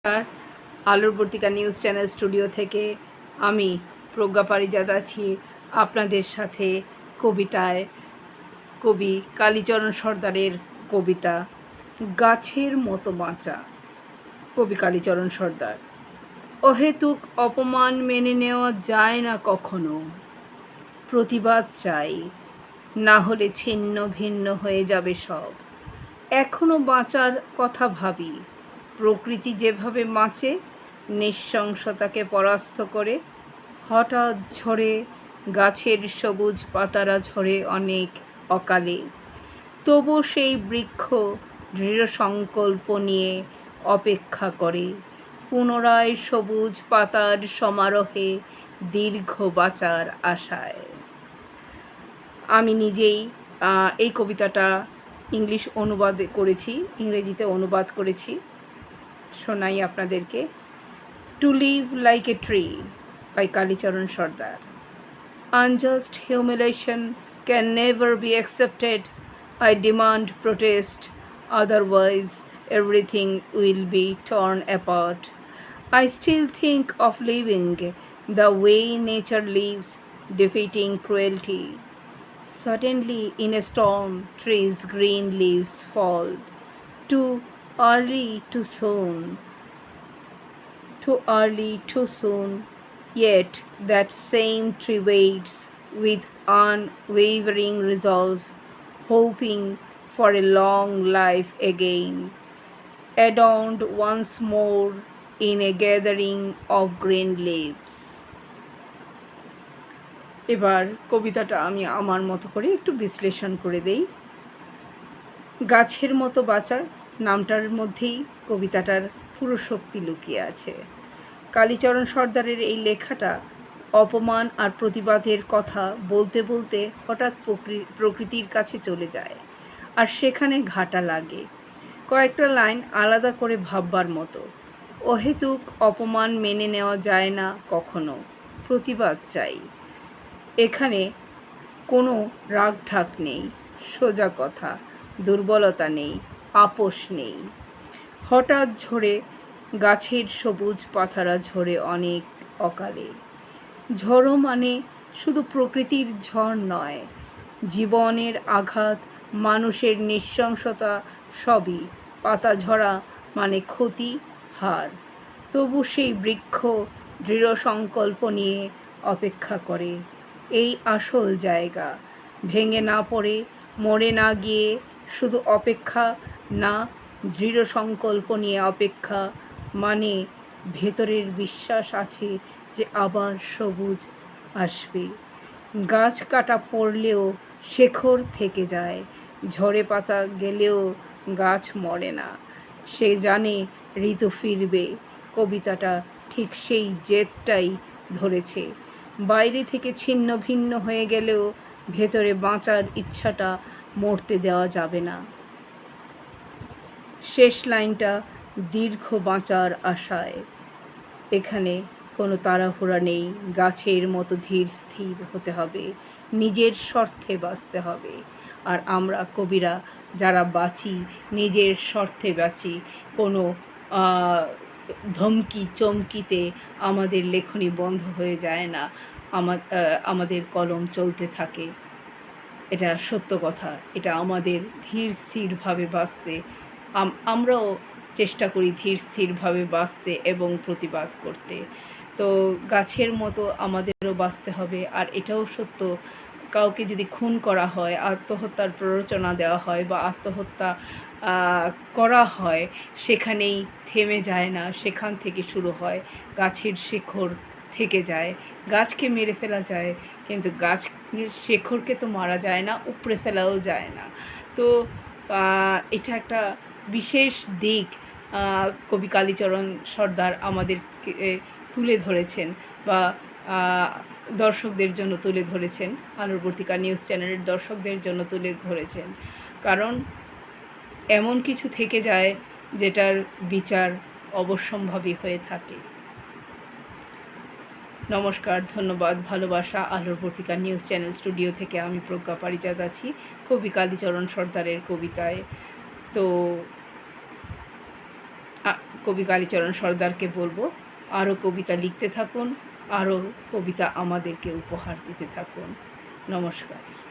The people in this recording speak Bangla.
আর আলোর পত্রিকা নিউজ চ্যানেল স্টুডিও থেকে আমি প্রজ্ঞা পারিজাত আছি আপনাদের সাথে কবিতায় কবি কালীচরণ সর্দারের কবিতা গাছের মতো বাঁচা। কবি কালীচরণ সর্দার। অহেতুক অপমান মেনে নেওয়া যায় না কখনো, প্রতিবাদ চাই, না হলে ছিন্ন ভিন্ন হয়ে যাবে সব। এখনো বাঁচার কথা ভাবি, প্রকৃতি যেভাবে বাঁচে নৃশংসতাকে পরাস্ত করে। হঠাৎ ঝরে গাছের সবুজ পাতারা ঝরে অনেক অকালে, তবু সেই বৃক্ষ দৃঢ় সংকল্প নিয়ে অপেক্ষা করে পুনরায় সবুজ পাতার সমারোহে দীর্ঘ বাঁচার আশায়। আমি নিজেই এই কবিতাটা ইংলিশ অনুবাদ করেছি, ইংরেজিতে অনুবাদ করেছি, শোনাই আপনাদেরকে। To live like a tree by Kalicharan Sardar. Unjust humiliation can never be accepted. I demand protest, otherwise everything will be torn apart. I still think of living the way nature lives, defeating cruelty. Suddenly in a storm, trees' green leaves fall. Too early, too soon. Too early, too soon. Yet that same tree waits with unwavering resolve, hoping for a long life again, adorned once more in a gathering of green leaves. এবার কবিতাটা আমি আমার মতো করে একটু বিশ্লেষণ করে দেই। গাছের মতো বাঁচা নামটার মধ্যেই কবিতাটার পুরো শক্তি লুকিয়ে আছে। কালীচরণ সর্দারের এই লেখাটা অপমান আর প্রতিবাদের কথা বলতে বলতে হঠাৎ প্রকৃতির কাছে চলে যায়, আর সেখানে ঘাটা লাগে। কয়েকটা লাইন আলাদা করে ভাববার মতো। অহেতুক অপমান মেনে নেওয়া যায় না কখনো, প্রতিবাদ চাই। এখানে কোনো রাগ ঢাক নেই, সোজা কথা, দুর্বলতা নেই, আপোষ নেই। হঠাৎ ঝরে গাছের সবুজ পাতারা ঝরে অনেক অকালে। ঝড়ো মানে শুধু প্রকৃতির ঝড় নয়, জীবনের আঘাত, মানুষের নৃশংসতা সবই। পাতা ঝরা মানে ক্ষতি, হার। তবু সেই বৃক্ষ দৃঢ় সংকল্প নিয়ে অপেক্ষা করে। এই আসল জায়গা, ভেঙে না পড়ে, মরে না গিয়ে, শুধু অপেক্ষা, না, দৃঢ় সংকল্প নিয়ে অপেক্ষা মানে ভেতরের বিশ্বাস আছে যে আবার সবুজ আসবে। গাছ কাটা পড়লেও শেকড় থেকে যায়, ঝরে পাতা গেলেও গাছ মরে না। সে জানে ঋতু ফিরবে। কবিতাটা ঠিক সেই জেদটাই ধরেছে। বাইরে থেকে ছিন্ন ভিন্ন হয়ে গেলেও ভেতরে বাঁচার ইচ্ছাটা মরতে দেওয়া যাবে না। শেষ লাইনটা দীর্ঘ বাঁচার আশায়। এখানে কোনো তাড়াহুড়া নেই, গাছের মতো ধীর স্থির হতে হবে, নিজের স্বার্থে বাঁচতে হবে। আর আমরা কবিরা যারা বাঁচি, নিজের স্বার্থে বাঁচি, কোনো ধমকি চমকিতে আমাদের লেখনী বন্ধ হয়ে যায় না, আমাদের কলম চলতে থাকে। এটা সত্য কথা। এটা আমাদের ধীর স্থিরভাবে বাঁচতে, আমরাও চেষ্টা করি ধীর স্থিরভাবে বাঁচতে এবং প্রতিবাদ করতে। তো গাছের মতো আমাদেরও বাঁচতে হবে। আর এটাও সত্য, কাউকে যদি খুন করা হয়, আত্মহত্যার প্ররোচনা দেওয়া হয় বা আত্মহত্যা করা হয়, সেখানেই থেমে যায় না, সেখান থেকে শুরু হয়। গাছের শেকড় থেকে যায়, গাছকে মেরে ফেলা যায়, কিন্তু গাছের শেকড়কে তো মারা যায় না, উপড়ে ফেলাও যায় না। তো এটা একটা বিশেষ দিক কবি কালীচরণ সর্দার আমাদেরকে তুলে ধরেছেন বা দর্শকদের জন্য তুলে ধরেছেন, আলোর পত্রিকা নিউজ চ্যানেলের দর্শকদের জন্য তুলে ধরেছেন। কারণ এমন কিছু থেকে যায় যেটার বিচার অবশ্যম্ভাবী হয়ে থাকে। নমস্কার, ধন্যবাদ, ভালোবাসা। আলোর পত্রিকা নিউজ চ্যানেল স্টুডিও থেকে আমি প্রজ্ঞা পারিজাত আছি কবি কালীচরণ সর্দারের কবিতায়। তো কবি কালীচরণ সর্দারকে বলবো আরও কবিতা লিখতে থাকুন, আরও কবিতা আমাদেরকে উপহার দিতে থাকুন। নমস্কার।